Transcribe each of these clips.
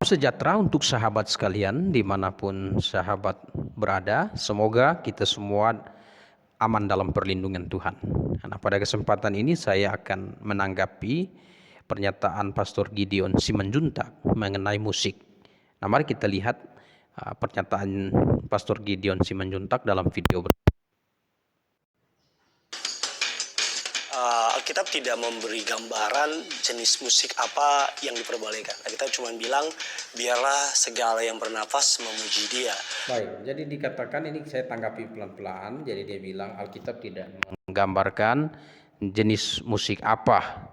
Sejahtera untuk sahabat sekalian dimanapun sahabat berada. Semoga kita semua aman dalam perlindungan Tuhan. Nah, pada kesempatan ini saya akan menanggapi pernyataan Pastor Gideon Simanjuntak mengenai musik. Nah, mari kita lihat pernyataan Pastor Gideon Simanjuntak dalam video berikut. Alkitab tidak memberi gambaran jenis musik apa yang diperbolehkan. Kita cuma bilang biarlah segala yang bernafas memuji Dia. Baik, jadi dikatakan ini saya tanggapi pelan-pelan. Jadi dia bilang Alkitab tidak menggambarkan jenis musik apa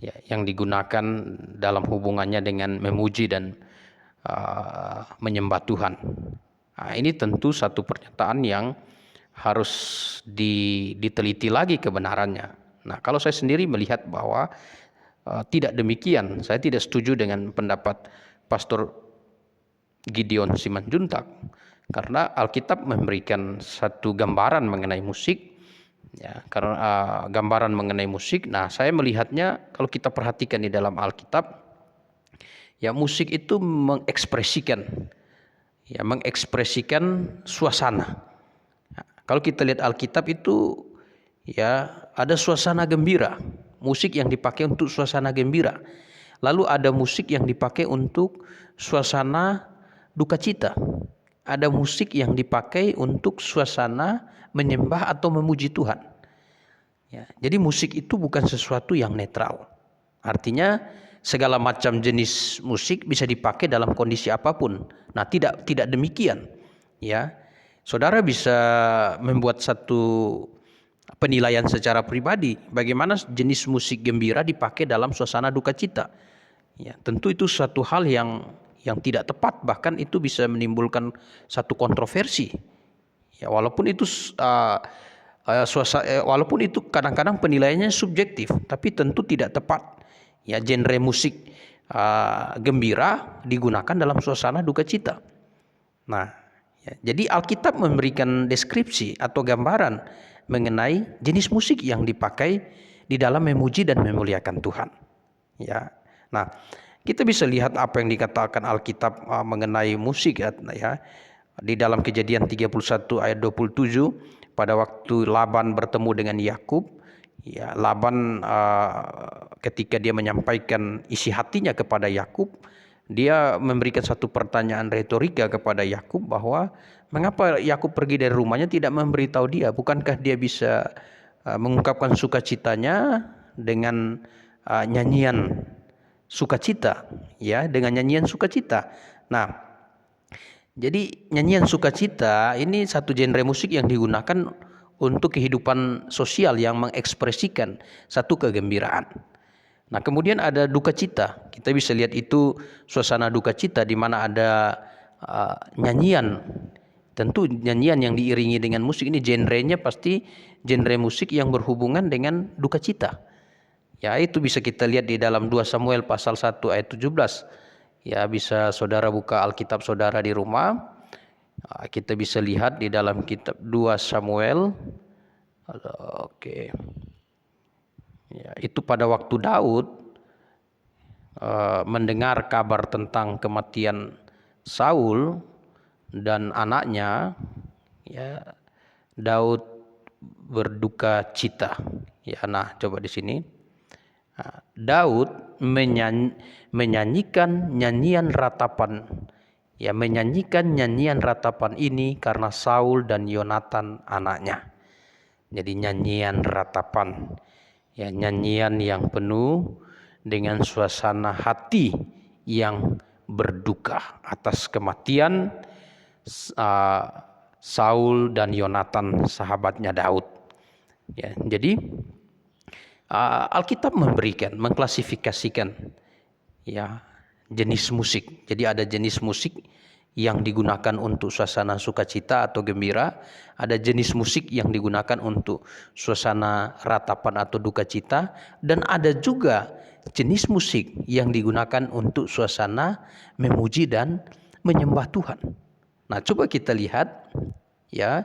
ya, yang digunakan dalam hubungannya dengan memuji dan menyembah Tuhan. Nah, ini tentu satu pernyataan yang harus diteliti lagi kebenarannya. Nah, kalau saya sendiri melihat bahwa tidak demikian, saya tidak setuju dengan pendapat Pastor Gideon Simanjuntak, karena Alkitab memberikan satu gambaran mengenai musik, ya, karena gambaran mengenai musik. Nah, saya melihatnya kalau kita perhatikan di dalam Alkitab, ya musik itu mengekspresikan suasana. Nah, kalau kita lihat Alkitab itu ya ada suasana gembira, musik yang dipakai untuk suasana gembira. Lalu ada musik yang dipakai untuk suasana duka cita. Ada musik yang dipakai untuk suasana menyembah atau memuji Tuhan. Ya, jadi musik itu bukan sesuatu yang netral. Artinya segala macam jenis musik bisa dipakai dalam kondisi apapun. Nah, tidak demikian. Ya, saudara bisa membuat satu penilaian secara pribadi bagaimana jenis musik gembira dipakai dalam suasana duka cita. Ya, tentu itu suatu hal yang tidak tepat, bahkan itu bisa menimbulkan satu kontroversi. Ya, walaupun itu walaupun itu kadang-kadang penilaiannya subjektif, tapi tentu tidak tepat. Ya, genre musik gembira digunakan dalam suasana duka cita. Nah, ya, jadi Alkitab memberikan deskripsi atau gambaran mengenai jenis musik yang dipakai di dalam memuji dan memuliakan Tuhan. Ya. Nah, kita bisa lihat apa yang dikatakan Alkitab mengenai musik ya. Di dalam Kejadian 31 ayat 27, pada waktu Laban bertemu dengan Yakub, ya Laban ketika dia menyampaikan isi hatinya kepada Yakub, dia memberikan satu pertanyaan retorika kepada Yakub bahwa mengapa Yakub pergi dari rumahnya tidak memberitahu dia? Bukankah dia bisa mengungkapkan sukacitanya dengan nyanyian sukacita, ya, dengan nyanyian sukacita. Nah, jadi nyanyian sukacita ini satu genre musik yang digunakan untuk kehidupan sosial yang mengekspresikan satu kegembiraan. Nah, kemudian ada duka cita. Kita bisa lihat itu suasana duka cita di mana ada nyanyian. Tentu nyanyian yang diiringi dengan musik ini genrenya pasti genre musik yang berhubungan dengan duka cita. Ya, itu bisa kita lihat di dalam 2 Samuel pasal 1 ayat 17. Ya, bisa saudara buka Alkitab saudara di rumah. Kita bisa lihat di dalam kitab 2 Samuel. Oke. Ya, itu pada waktu Daud mendengar kabar tentang kematian Saul dan anaknya, ya, Daud berduka cita. Ya, nah coba di sini. Daud menyanyikan nyanyian ratapan. Ya, menyanyikan nyanyian ratapan ini karena Saul dan Yonatan anaknya. Jadi nyanyian ratapan. Ya, nyanyian yang penuh dengan suasana hati yang berduka atas kematian Saul dan Yonatan sahabatnya Daud. Ya, jadi Alkitab mengklasifikasikan ya jenis musik. Jadi ada jenis musik yang digunakan untuk suasana sukacita atau gembira, ada jenis musik yang digunakan untuk suasana ratapan atau duka cita, dan ada juga jenis musik yang digunakan untuk suasana memuji dan menyembah Tuhan. Nah, coba kita lihat ya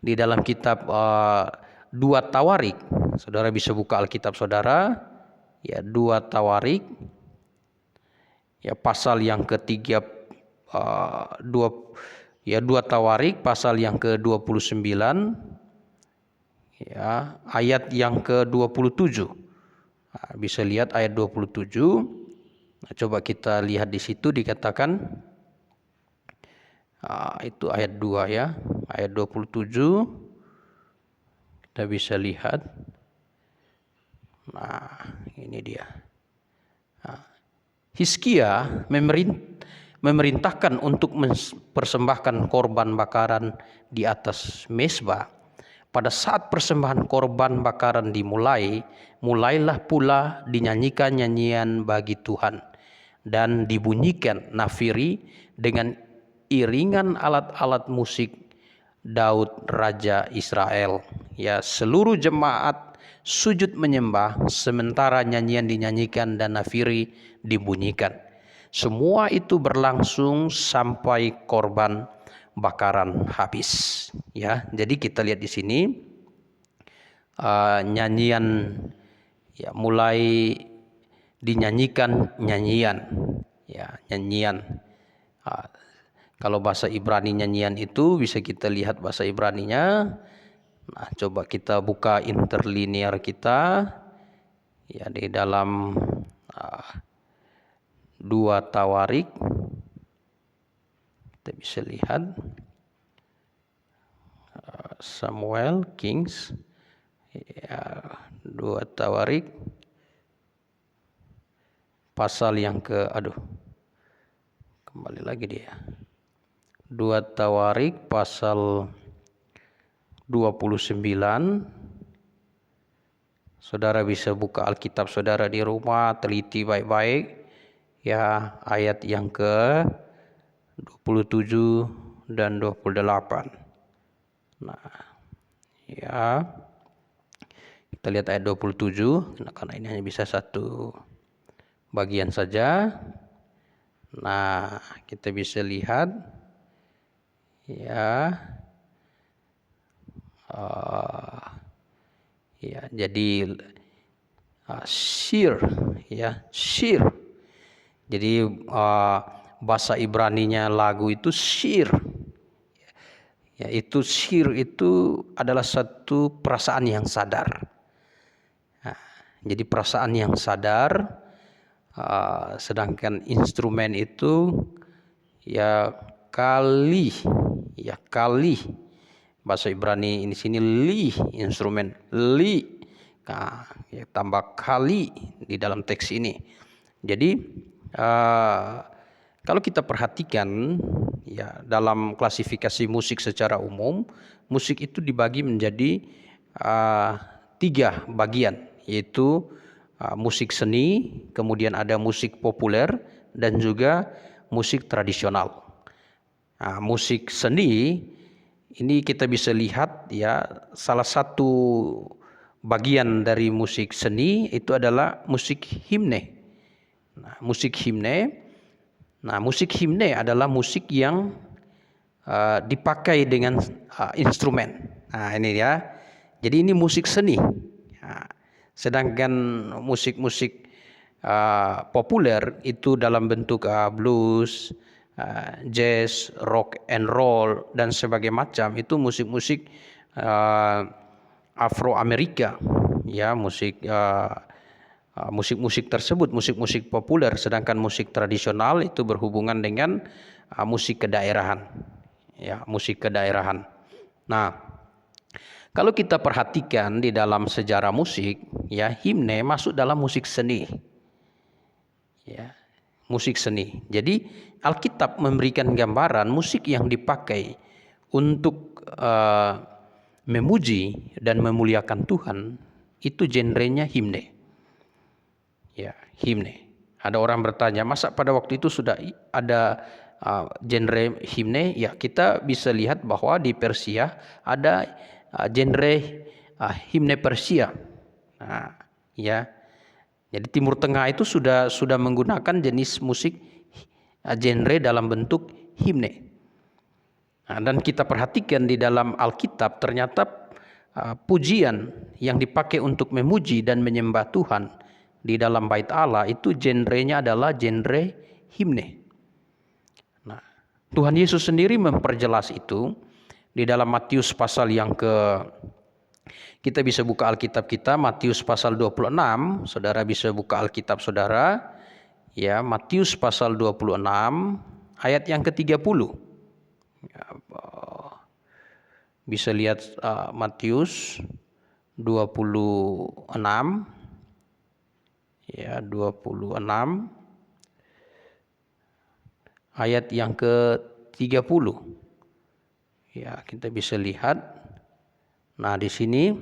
di dalam kitab 2 Tawarik. Saudara bisa buka Alkitab saudara, ya 2 Tawarik ya pasal yang ketiga, dua Tawarik pasal yang ke-29, ya, ayat yang ke-27. Nah, bisa lihat ayat 27. Nah, coba kita lihat di situ dikatakan, itu ayat 2 ya, ayat 27 kita bisa lihat. Nah, ini dia. Hizkia memerintahkan untuk mempersembahkan korban bakaran di atas mezbah. Pada saat persembahan korban bakaran mulailah pula dinyanyikan nyanyian bagi Tuhan dan dibunyikan nafiri dengan iringan alat-alat musik Daud Raja Israel. Ya, seluruh jemaat sujud menyembah sementara nyanyian dinyanyikan dan nafiri dibunyikan. Semua itu berlangsung sampai korban bakaran habis. Ya, jadi kita lihat di sini nyanyian, ya, mulai dinyanyikan nyanyian, ya, nyanyian. Kalau bahasa Ibrani nyanyian itu bisa kita lihat bahasa Ibraninya. Nah, coba kita buka interlinear kita, ya, di dalam 2 Tawarik kita bisa lihat Samuel Kings, ya, 2 Tawarik pasal yang kembali lagi dia, 2 Tawarik pasal 29. Saudara bisa buka Alkitab saudara di rumah, teliti baik-baik, ya, ayat yang ke 27 dan 28. Nah, ya, kita lihat ayat 27 karena ini hanya bisa satu bagian saja. Nah, kita bisa lihat, ya, ya, jadi syir, ya, syir. Jadi bahasa Ibraninya lagu itu syir. Yaitu syir itu adalah satu perasaan yang sadar. Nah, jadi perasaan yang sadar, sedangkan instrumen itu ya kali, bahasa Ibrani ini sini instrumen li, nah, ya, tambah kali di dalam teks ini. Jadi kalau kita perhatikan, ya, dalam klasifikasi musik secara umum, musik itu dibagi menjadi 3 bagian, yaitu musik seni, kemudian ada musik populer, dan juga musik tradisional. Nah, musik seni ini kita bisa lihat, ya, salah satu bagian dari musik seni itu adalah musik himne. Nah, musik himne adalah musik yang dipakai dengan instrumen. Nah, ini ya. Jadi ini musik seni. Nah, sedangkan musik-musik populer itu dalam bentuk blues, jazz, rock and roll, dan sebagainya macam, itu musik-musik Afro-Amerika, ya, musik-musik tersebut, musik-musik populer. Sedangkan musik tradisional itu berhubungan dengan musik kedaerahan, ya, musik kedaerahan. Nah, kalau kita perhatikan di dalam sejarah musik, ya, himne masuk dalam musik seni, ya, musik seni. Jadi Alkitab memberikan gambaran musik yang dipakai untuk memuji dan memuliakan Tuhan itu genrenya himne. Ya, himne. Ada orang bertanya, masa pada waktu itu sudah ada genre himne? Ya, kita bisa lihat bahwa di Persia ada genre himne Persia. Nah, ya. Jadi Timur Tengah itu sudah menggunakan jenis musik genre dalam bentuk himne. Nah, dan kita perhatikan di dalam Alkitab ternyata pujian yang dipakai untuk memuji dan menyembah Tuhan di dalam bait Allah itu genrenya adalah genre himne. Nah, Tuhan Yesus sendiri memperjelas itu di dalam Matius pasal yang kita bisa buka Alkitab kita, Matius pasal 26, saudara bisa buka Alkitab saudara. Ya, Matius pasal 26 ayat yang ke-30. Ya, bisa lihat Matius 26 ya, 26 ayat yang ke-30. Ya, kita bisa lihat. Nah, di sini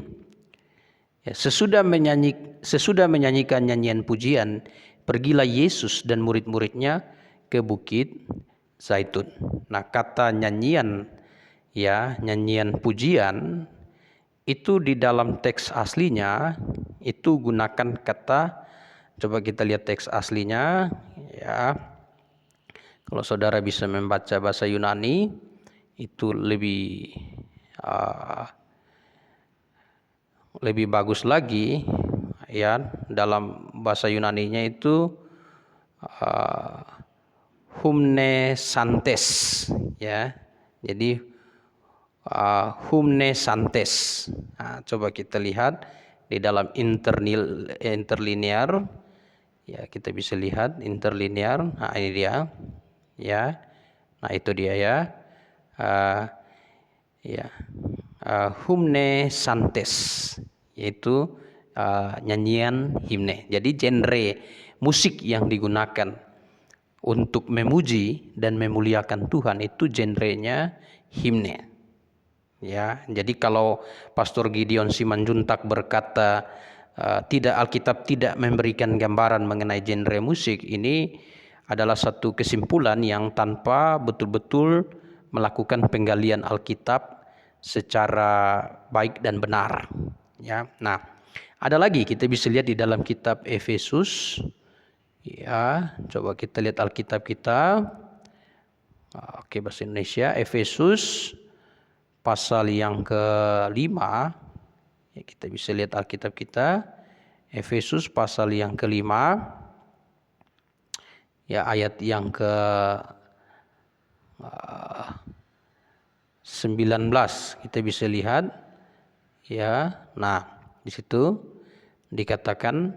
ya, sesudah menyanyikan nyanyian pujian, pergilah Yesus dan murid-muridnya ke Bukit Zaitun. Nah, kata nyanyian pujian itu di dalam teks aslinya itu gunakan kata, coba kita lihat teks aslinya ya. Kalau saudara bisa membaca bahasa Yunani itu lebih bagus lagi ya. Dalam bahasa Yunaninya itu humne santes ya. Jadi humne santes. Nah, coba kita lihat di dalam interlinear ya, kita bisa lihat interlinear. Nah, ini dia ya. Nah, itu dia ya. Humne santes, yaitu nyanyian himne. Jadi genre musik yang digunakan untuk memuji dan memuliakan Tuhan itu genrenya himne. Ya, jadi kalau Pastor Gideon Simanjuntak berkata Alkitab tidak memberikan gambaran mengenai genre musik, ini adalah satu kesimpulan yang tanpa betul-betul melakukan penggalian Alkitab secara baik dan benar. Ya, nah, ada lagi kita bisa lihat di dalam kitab Efesus. Ya, coba kita lihat Alkitab kita. Oke, bahasa Indonesia, Efesus pasal yang ke-5. Ya, kita bisa lihat Alkitab kita. Efesus pasal yang ke-5. Ya, ayat yang ke-19 kita bisa lihat. Ya, nah, di situ dikatakan,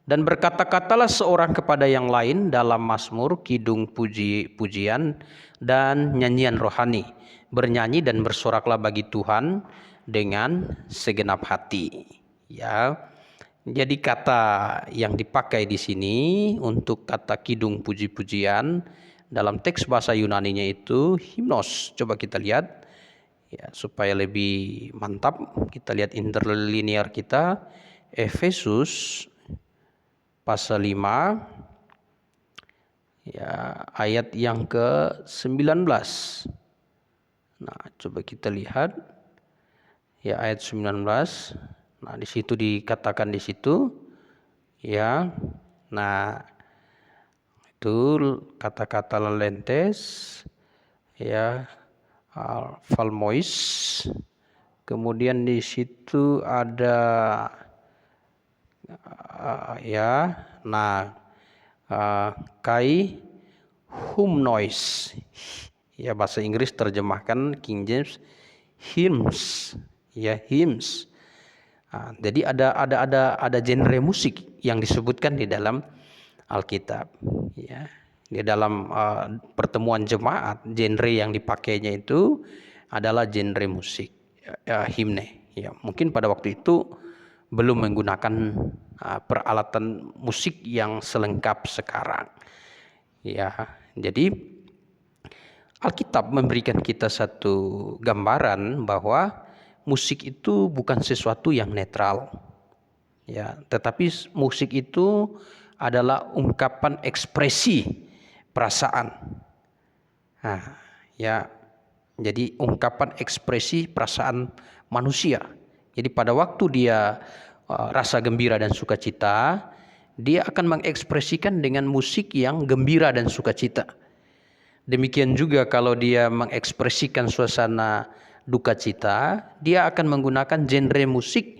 dan berkata-katalah seorang kepada yang lain dalam mazmur, kidung, pujian dan nyanyian rohani, bernyanyi dan bersoraklah bagi Tuhan dengan segenap hati. Ya, jadi kata yang dipakai di sini untuk kata kidung, puji-pujian dalam teks bahasa Yunaninya itu himnos. Coba kita lihat ya, supaya lebih mantap kita lihat interlinear kita, Efesus pasal 5 ya, ayat yang ke-19. Nah, coba kita lihat ya, ayat 19. Nah, di situ dikatakan di situ ya. Nah, itu kata-kata lentes ya, Falmois. Kemudian di situ ada kai humnois. Ya, bahasa Inggris terjemahkan King James hymns. Ya, hymns. Jadi ada genre musik yang disebutkan di dalam Alkitab. Ya, di dalam pertemuan jemaat, genre yang dipakainya itu adalah genre musik himne. Ya, mungkin pada waktu itu belum menggunakan peralatan musik yang selengkap sekarang. Ya, jadi Alkitab memberikan kita satu gambaran bahwa musik itu bukan sesuatu yang netral. Ya, tetapi musik itu adalah ungkapan ekspresi perasaan. Nah, ya, jadi ungkapan ekspresi perasaan manusia. Jadi pada waktu dia rasa gembira dan sukacita, dia akan mengekspresikan dengan musik yang gembira dan sukacita. Demikian juga kalau dia mengekspresikan suasana duka cita, dia akan menggunakan genre musik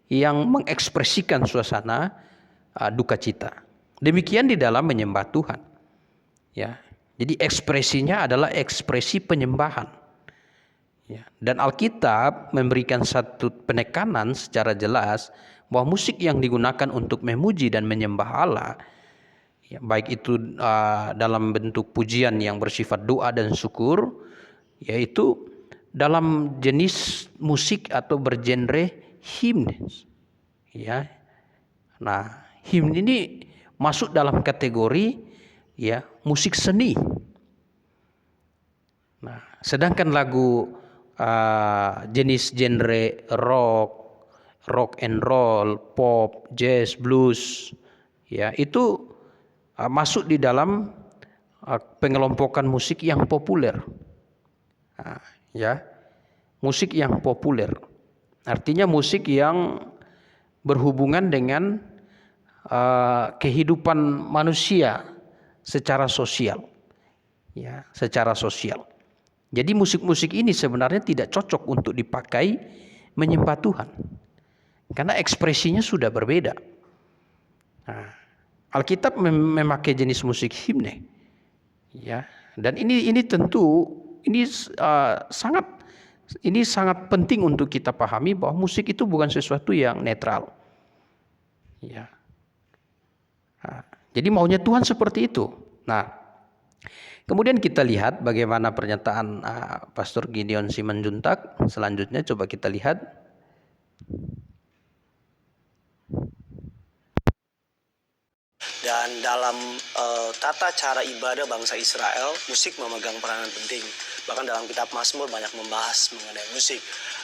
yang mengekspresikan suasana duka cita. Demikian di dalam menyembah Tuhan. Ya. Jadi ekspresinya adalah ekspresi penyembahan. Ya. Dan Alkitab memberikan satu penekanan secara jelas bahwa musik yang digunakan untuk memuji dan menyembah Allah, ya, baik itu dalam bentuk pujian yang bersifat doa dan syukur, yaitu dalam jenis musik atau bergenre hymns. Ya. Nah, hymn ini masuk dalam kategori ya musik seni. Nah, sedangkan lagu jenis genre rock and roll, pop, jazz, blues, ya itu masuk di dalam pengelompokan musik yang populer. Nah, ya, musik yang populer. Artinya musik yang berhubungan dengan kehidupan manusia secara sosial, ya, secara sosial. Jadi musik-musik ini sebenarnya tidak cocok untuk dipakai menyembah Tuhan, karena ekspresinya sudah berbeda. Nah, Alkitab memakai jenis musik himne, ya, dan ini tentu ini sangat penting untuk kita pahami bahwa musik itu bukan sesuatu yang netral, ya. Nah, jadi maunya Tuhan seperti itu. Nah, kemudian kita lihat bagaimana pernyataan Pastor Gideon Simanjuntak. Selanjutnya coba kita lihat. Dan dalam tata cara ibadah bangsa Israel, musik memegang peranan penting. Bahkan dalam kitab Mazmur banyak membahas mengenai musik.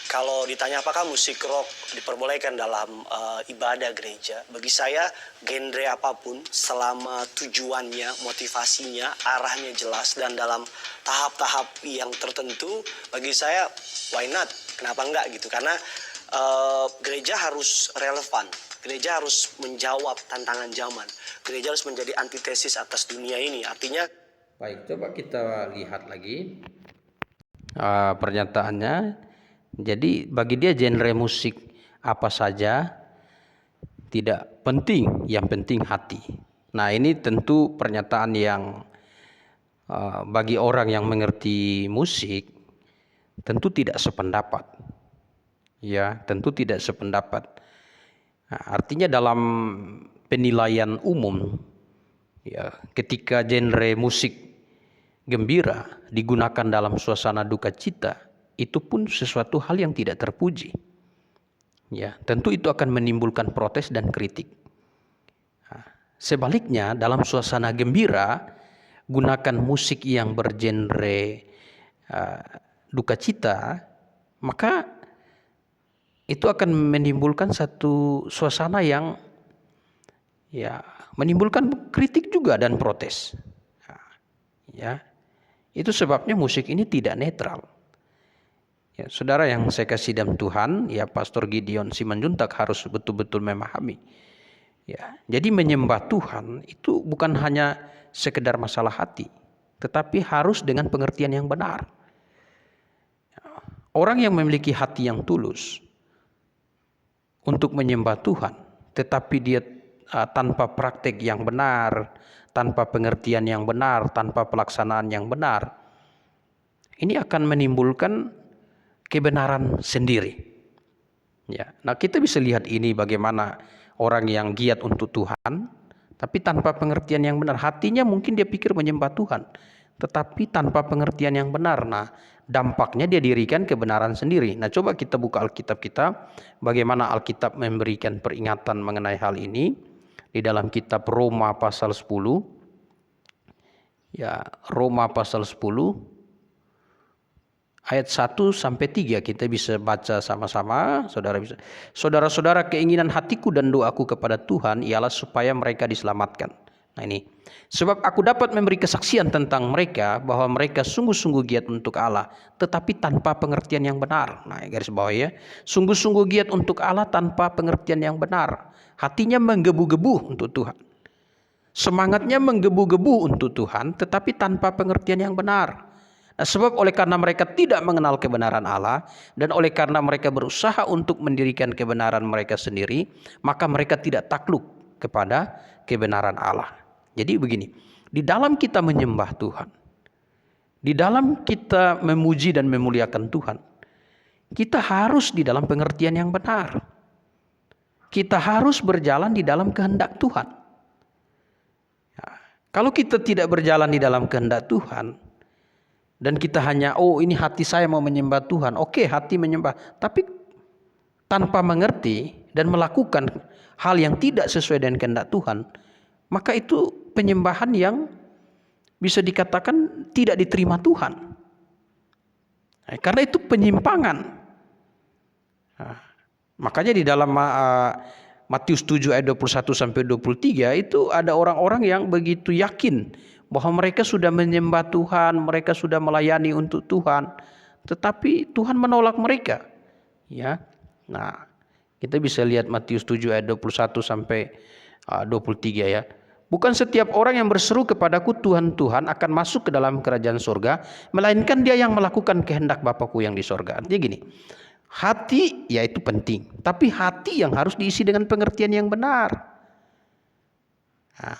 Kalau ditanya apakah musik rock diperbolehkan dalam ibadah gereja, bagi saya genre apapun selama tujuannya, motivasinya, arahnya jelas dan dalam tahap-tahap yang tertentu, bagi saya why not? Kenapa enggak gitu? Karena gereja harus relevan. Gereja harus menjawab tantangan zaman. Gereja harus menjadi antitesis atas dunia ini. Artinya, baik, coba kita lihat lagi pernyataannya. Jadi bagi dia genre musik apa saja tidak penting, yang penting hati. Nah, ini tentu pernyataan yang bagi orang yang mengerti musik tentu tidak sependapat. Ya, tentu tidak sependapat. Nah, artinya dalam penilaian umum, ya, ketika genre musik gembira digunakan dalam suasana duka cita, itu pun sesuatu hal yang tidak terpuji. Ya, tentu itu akan menimbulkan protes dan kritik. Nah, sebaliknya dalam suasana gembira, gunakan musik yang bergenre duka cita, maka itu akan menimbulkan satu suasana yang ya menimbulkan kritik juga dan protes. Nah, ya, itu sebabnya musik ini tidak netral. Ya, saudara yang saya kasih dalam Tuhan, ya Pastor Gideon Simanjuntak harus betul-betul memahami. Ya, jadi menyembah Tuhan itu bukan hanya sekedar masalah hati, tetapi harus dengan pengertian yang benar. Orang yang memiliki hati yang tulus untuk menyembah Tuhan, tetapi dia tanpa praktek yang benar, tanpa pengertian yang benar, tanpa pelaksanaan yang benar, ini akan menimbulkan kebenaran sendiri. Ya, nah kita bisa lihat ini bagaimana orang yang giat untuk Tuhan, tapi tanpa pengertian yang benar, hatinya mungkin dia pikir menyembah Tuhan, tetapi tanpa pengertian yang benar. Nah, dampaknya dia dirikan kebenaran sendiri. Nah, coba kita buka Alkitab kita, bagaimana Alkitab memberikan peringatan mengenai hal ini di dalam kitab Roma pasal 10. Ya, Roma pasal 10 ayat 1 sampai 3 kita bisa baca sama-sama. Saudara-saudara, keinginan hatiku dan doaku kepada Tuhan ialah supaya mereka diselamatkan. Nah ini, sebab aku dapat memberi kesaksian tentang mereka bahwa mereka sungguh-sungguh giat untuk Allah, tetapi tanpa pengertian yang benar. Nah, garis bawah ya, sungguh-sungguh giat untuk Allah tanpa pengertian yang benar. Hatinya menggebu-gebu untuk Tuhan. Semangatnya menggebu-gebu untuk Tuhan, tetapi tanpa pengertian yang benar. Nah, sebab oleh karena mereka tidak mengenal kebenaran Allah, dan oleh karena mereka berusaha untuk mendirikan kebenaran mereka sendiri, maka mereka tidak takluk kepada kebenaran Allah. Jadi begini, Di dalam kita menyembah Tuhan, di dalam kita memuji dan memuliakan Tuhan, kita harus di dalam pengertian yang benar. Kita harus berjalan di dalam kehendak Tuhan. Ya, kalau kita tidak berjalan di dalam kehendak Tuhan, dan kita hanya, oh ini hati saya mau menyembah Tuhan, oke hati menyembah, tapi tanpa mengerti dan melakukan hal yang tidak sesuai dengan kehendak Tuhan, maka itu penyembahan yang bisa dikatakan tidak diterima Tuhan. Karena itu penyimpangan. Nah, makanya di dalam Matius 7 ayat 21 sampai 23 itu ada orang-orang yang begitu yakin bahwa mereka sudah menyembah Tuhan, mereka sudah melayani untuk Tuhan, tetapi Tuhan menolak mereka. Ya. Nah, kita bisa lihat Matius 7 ayat 21 sampai 23 ya. Bukan setiap orang yang berseru kepadaku Tuhan, Tuhan akan masuk ke dalam kerajaan surga, melainkan dia yang melakukan kehendak Bapakku yang di surga. Artinya gini, hati ya itu penting, tapi hati yang harus diisi dengan pengertian yang benar. Nah,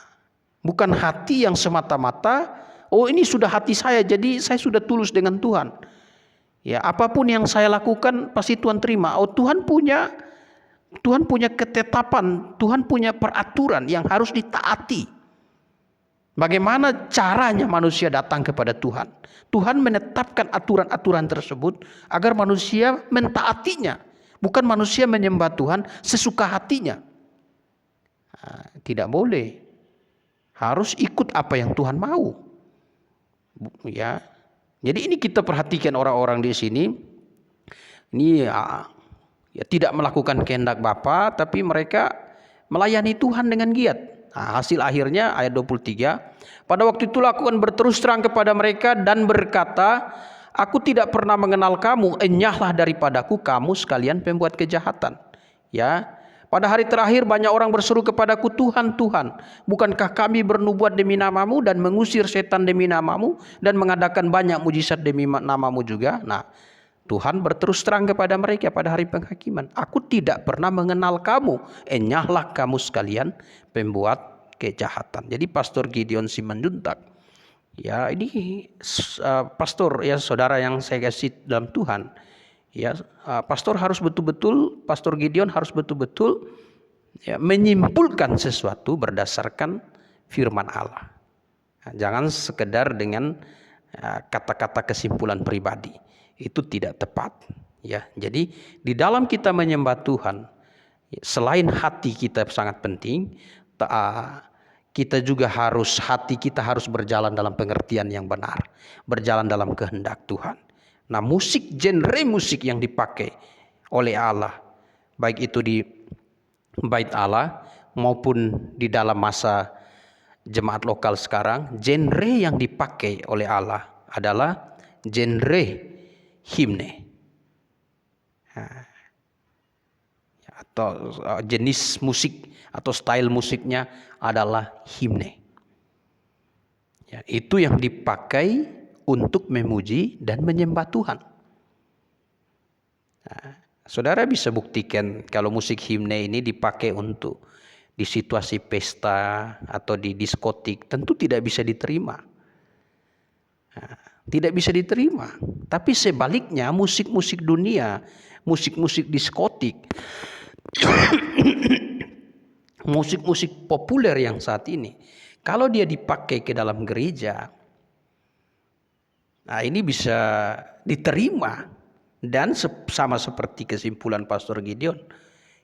bukan hati yang semata-mata, oh ini sudah hati saya, jadi saya sudah tulus dengan Tuhan. Ya, apapun yang saya lakukan pasti Tuhan terima. Oh Tuhan punya ketetapan, Tuhan punya peraturan yang harus ditaati. Bagaimana caranya manusia datang kepada Tuhan? Tuhan menetapkan aturan-aturan tersebut agar manusia mentaatinya. Bukan manusia menyembah Tuhan sesuka hatinya. Nah, tidak boleh. Harus ikut apa yang Tuhan mau. Ya. Jadi ini kita perhatikan orang-orang di sini. Ini ya tidak melakukan kehendak Bapa, tapi mereka melayani Tuhan dengan giat. Nah, hasil akhirnya ayat 23, pada waktu itulah aku akan berterus terang kepada mereka dan berkata, aku tidak pernah mengenal kamu, enyahlah daripadaku kamu sekalian pembuat kejahatan. Ya, pada hari terakhir banyak orang berseru kepadaku, Tuhan, Tuhan, bukankah kami bernubuat demi namamu dan mengusir setan demi namamu dan mengadakan banyak mujizat demi namamu juga? Nah, Tuhan berterus terang kepada mereka pada hari penghakiman, aku tidak pernah mengenal kamu, enyahlah kamu sekalian pembuat kejahatan. Jadi Pastor Gideon Simanjuntak, ya ini pastor ya saudara yang saya kasih dalam Tuhan, ya pastor harus betul-betul, Pastor Gideon harus betul-betul ya, menyimpulkan sesuatu berdasarkan firman Allah. Nah, jangan sekedar dengan kata-kata kesimpulan pribadi. Itu tidak tepat ya. Jadi di dalam kita menyembah Tuhan, selain hati kita sangat penting, kita juga hati kita harus berjalan dalam pengertian yang benar, berjalan dalam kehendak Tuhan. Nah, genre musik yang dipakai oleh Allah, baik itu di bait Allah maupun di dalam masa jemaat lokal sekarang, genre yang dipakai oleh Allah adalah genre himne, atau jenis musik atau style musiknya adalah himne. Ya, itu yang dipakai untuk memuji dan menyembah Tuhan. Nah, saudara bisa buktikan kalau musik himne ini dipakai untuk di situasi pesta atau di diskotik, tentu tidak bisa diterima. Nah, tidak bisa diterima. Tapi sebaliknya musik-musik dunia, musik-musik diskotik, musik-musik populer yang saat ini, kalau dia dipakai ke dalam gereja, nah ini bisa diterima. Dan sama seperti kesimpulan Pastor Gideon,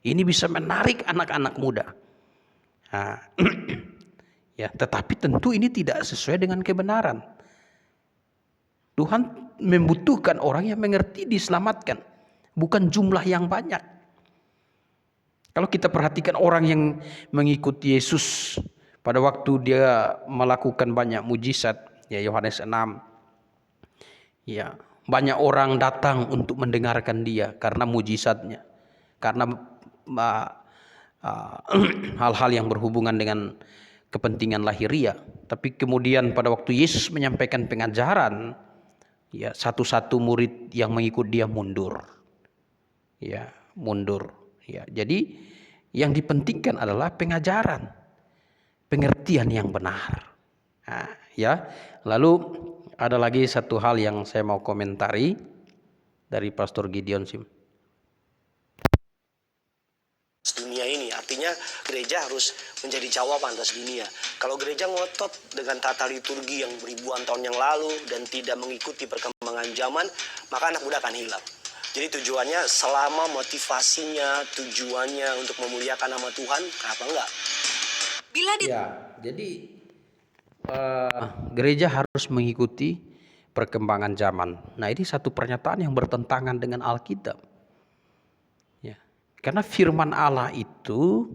ini bisa menarik anak-anak muda. Nah, ya, tetapi tentu ini tidak sesuai dengan kebenaran. Tuhan membutuhkan orang yang mengerti diselamatkan, bukan jumlah yang banyak. Kalau kita perhatikan orang yang mengikuti Yesus pada waktu dia melakukan banyak mujizat, ya Yohanes 6, ya banyak orang datang untuk mendengarkan dia karena mujizatnya, karena hal-hal yang berhubungan dengan kepentingan lahiriah. Tapi kemudian pada waktu Yesus menyampaikan pengajaran, ya satu-satu murid yang mengikut dia mundur. Ya, mundur. Ya, jadi yang dipentingkan adalah pengajaran, pengertian yang benar. Nah, ya. Lalu ada lagi satu hal yang saya mau komentari dari Pastor Gideon Sim. Dunia ini artinya gereja harus menjadi jawaban atas dunia. Kalau gereja ngotot dengan tata liturgi yang ribuan tahun yang lalu dan tidak mengikuti perkembangan zaman, maka anak muda akan hilang. Jadi tujuannya selama motivasinya, tujuannya untuk memuliakan nama Tuhan, kenapa enggak? Ya, jadi gereja harus mengikuti perkembangan zaman. Nah, ini satu pernyataan yang bertentangan dengan Alkitab. Ya, karena firman Allah itu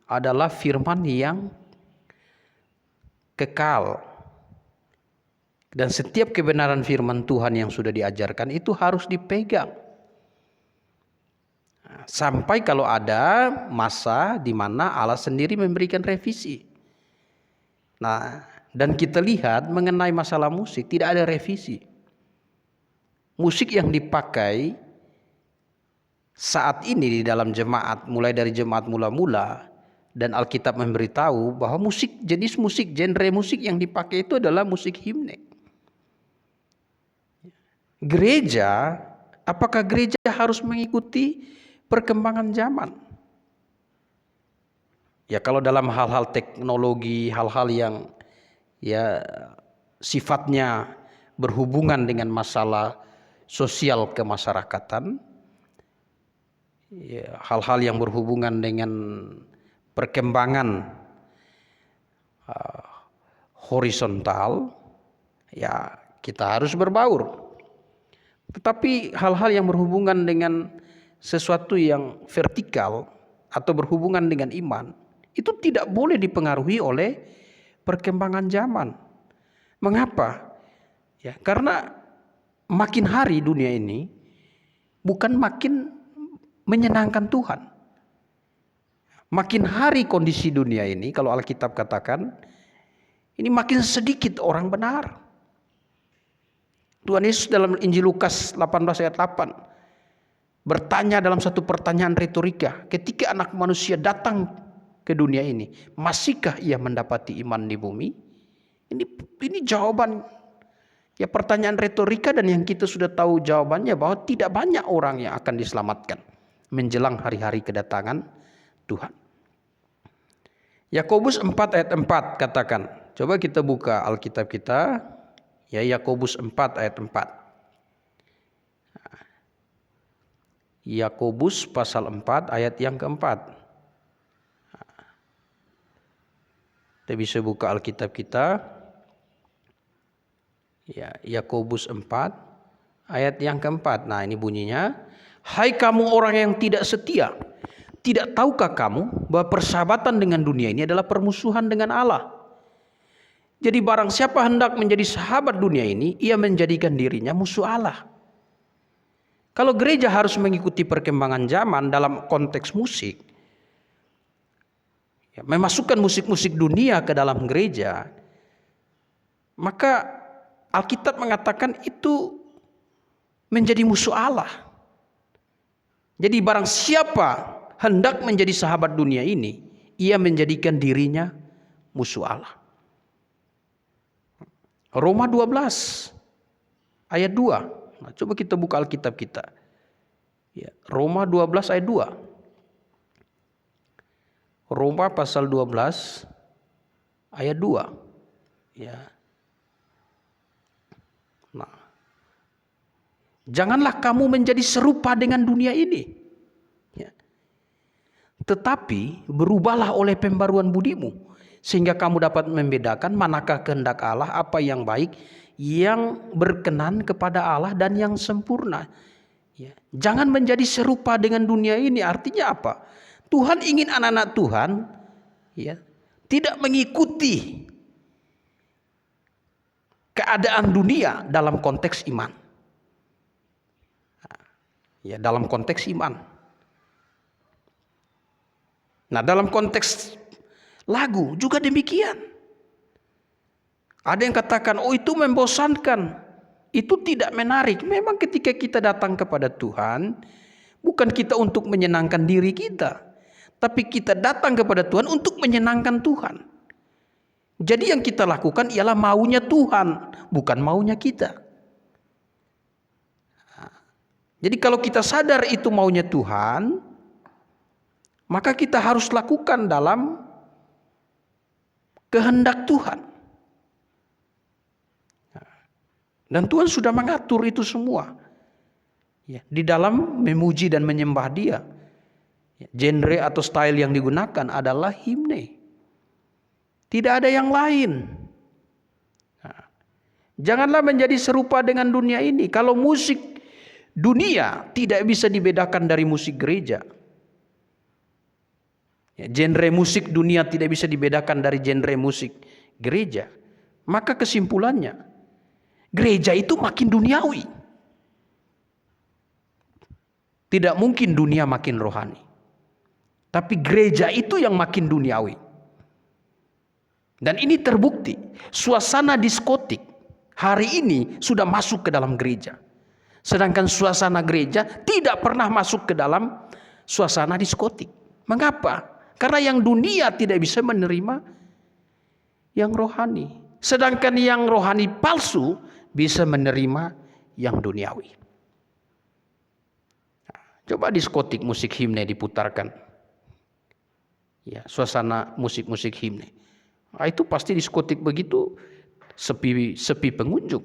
adalah firman yang kekal. Dan setiap kebenaran firman Tuhan yang sudah diajarkan itu harus dipegang. Sampai kalau ada masa di mana Allah sendiri memberikan revisi. Nah, dan kita lihat mengenai masalah musik tidak ada revisi. Musik yang dipakai saat ini di dalam jemaat, mulai dari jemaat mula-mula, dan Alkitab memberitahu bahwa jenis musik, genre musik yang dipakai itu adalah musik himne. Gereja, apakah gereja harus mengikuti perkembangan zaman? Ya, kalau dalam hal-hal teknologi, hal-hal yang ya sifatnya berhubungan dengan masalah sosial kemasyarakatan, ya, hal-hal yang berhubungan dengan perkembangan horizontal, ya kita harus berbaur. Tetapi hal-hal yang berhubungan dengan sesuatu yang vertikal atau berhubungan dengan iman, itu tidak boleh dipengaruhi oleh perkembangan zaman. Mengapa? Ya, karena makin hari dunia ini bukan makin menyenangkan Tuhan. Makin hari kondisi dunia ini, kalau Alkitab katakan, ini makin sedikit orang benar. Tuhan Yesus dalam Injil Lukas 18 ayat 8 bertanya dalam satu pertanyaan retorika, ketika anak manusia datang ke dunia ini, masihkah ia mendapati iman di bumi? Ini jawaban ya pertanyaan retorika, dan yang kita sudah tahu jawabannya bahwa tidak banyak orang yang akan diselamatkan menjelang hari-hari kedatangan Tuhan. Yakobus 4 ayat 4 katakan, coba kita buka Alkitab kita, ya Yakobus 4 ayat 4. Yakobus pasal 4 ayat yang keempat. Kita bisa buka Alkitab kita. Ya, Yakobus 4 ayat yang keempat. Nah, ini bunyinya, hai kamu orang yang tidak setia, tidak tahukah kamu bahwa persahabatan dengan dunia ini adalah permusuhan dengan Allah? Jadi barang siapa hendak menjadi sahabat dunia ini, ia menjadikan dirinya musuh Allah. Kalau gereja harus mengikuti perkembangan zaman dalam konteks musik, ya, memasukkan musik-musik dunia ke dalam gereja, maka Alkitab mengatakan itu menjadi musuh Allah. Jadi barang siapa hendak menjadi sahabat dunia ini, ia menjadikan dirinya musuh Allah. Roma 12 ayat 2. Nah, coba kita buka Alkitab kita. Ya, Roma 12 ayat 2. Roma pasal 12 ayat 2. Ya. Nah, janganlah kamu menjadi serupa dengan dunia ini. Ya. Tetapi berubahlah oleh pembaruan budimu, sehingga kamu dapat membedakan manakah kehendak Allah, apa yang baik, yang berkenan kepada Allah dan yang sempurna. Ya. Jangan menjadi serupa dengan dunia ini. Artinya apa? Tuhan ingin anak-anak Tuhan ya, tidak mengikuti keadaan dunia dalam konteks iman. Ya, dalam konteks iman. Nah, dalam konteks lagu juga demikian. Ada yang katakan, oh itu membosankan, itu tidak menarik. Memang ketika kita datang kepada Tuhan, bukan kita untuk menyenangkan diri kita, tapi kita datang kepada Tuhan untuk menyenangkan Tuhan. Jadi yang kita lakukan ialah maunya Tuhan, bukan maunya kita. Jadi kalau kita sadar itu maunya Tuhan, maka kita harus lakukan dalam kehendak Tuhan. Dan Tuhan sudah mengatur itu semua. Ya, di dalam memuji dan menyembah Dia. Genre atau style yang digunakan adalah himne. Tidak ada yang lain. Nah, janganlah menjadi serupa dengan dunia ini. Kalau musik dunia tidak bisa dibedakan dari musik gereja. Ya, genre musik dunia tidak bisa dibedakan dari genre musik gereja. Maka kesimpulannya, gereja itu makin duniawi. Tidak mungkin dunia makin rohani. Tapi gereja itu yang makin duniawi. Dan ini terbukti. Suasana diskotik hari ini sudah masuk ke dalam gereja. Sedangkan suasana gereja tidak pernah masuk ke dalam suasana diskotik. Mengapa? Karena yang dunia tidak bisa menerima yang rohani. Sedangkan yang rohani palsu bisa menerima yang duniawi. Nah, coba diskotik musik himne diputarkan. Ya, suasana musik-musik himne. Nah, itu pasti diskotik begitu sepi pengunjung.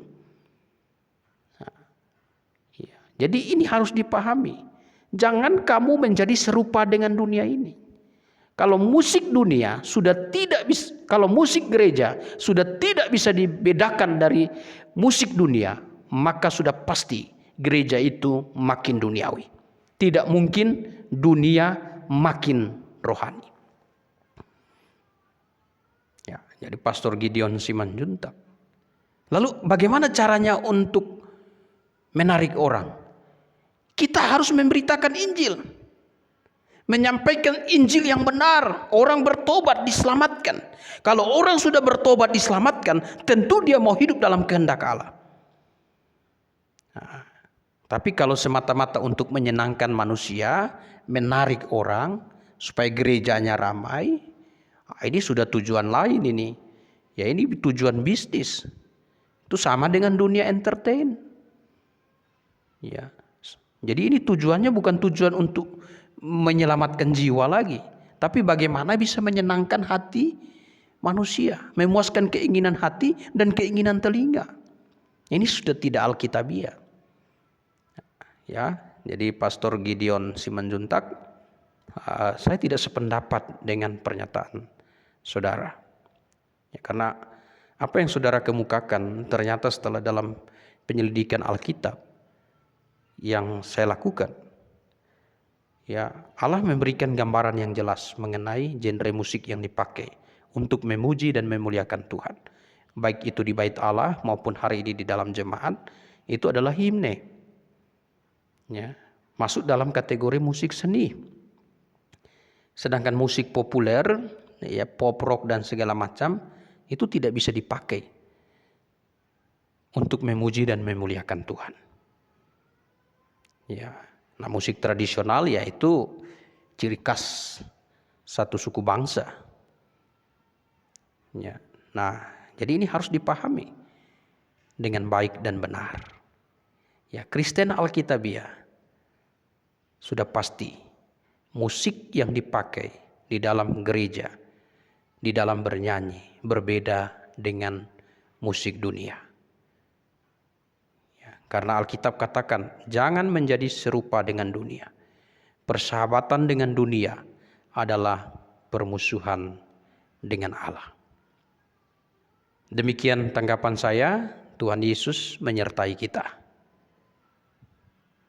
Nah, ya. Jadi ini harus dipahami. Jangan kamu menjadi serupa dengan dunia ini. Kalau musik dunia sudah tidak bisa, kalau musik gereja sudah tidak bisa dibedakan dari musik dunia, maka sudah pasti gereja itu makin duniawi. Tidak mungkin dunia makin rohani. Ya, jadi Pastor Gideon Simanjuntak. Lalu bagaimana caranya untuk menarik orang? Kita harus memberitakan Injil. Menyampaikan Injil yang benar. Orang bertobat diselamatkan. Kalau orang sudah bertobat diselamatkan, tentu dia mau hidup dalam kehendak Allah. Nah, tapi kalau semata-mata untuk menyenangkan manusia, menarik orang supaya gerejanya ramai, ini sudah tujuan lain ini. Ya, ini tujuan bisnis. Itu sama dengan dunia entertain. Ya. Jadi ini tujuannya bukan tujuan untuk menyelamatkan jiwa lagi, tapi bagaimana bisa menyenangkan hati manusia, memuaskan keinginan hati dan keinginan telinga. Ini sudah tidak alkitabiah. Ya, jadi Pastor Gideon Simanjuntak, saya tidak sependapat dengan pernyataan saudara. Ya, karena apa yang saudara kemukakan ternyata setelah dalam penyelidikan Alkitab yang saya lakukan, ya, Allah memberikan gambaran yang jelas mengenai genre musik yang dipakai untuk memuji dan memuliakan Tuhan. Baik itu di bait Allah maupun hari ini di dalam jemaat, itu adalah himne. Ya, masuk dalam kategori musik seni. Sedangkan musik populer, ya pop rock dan segala macam, itu tidak bisa dipakai untuk memuji dan memuliakan Tuhan. Ya. Nah, musik tradisional yaitu ciri khas satu suku bangsa. Ya. Nah, jadi ini harus dipahami dengan baik dan benar. Ya, Kristen Alkitabiah sudah pasti musik yang dipakai di dalam gereja, di dalam bernyanyi berbeda dengan musik dunia. Karena Alkitab katakan, jangan menjadi serupa dengan dunia. Persahabatan dengan dunia adalah permusuhan dengan Allah. Demikian tanggapan saya. Tuhan Yesus menyertai kita.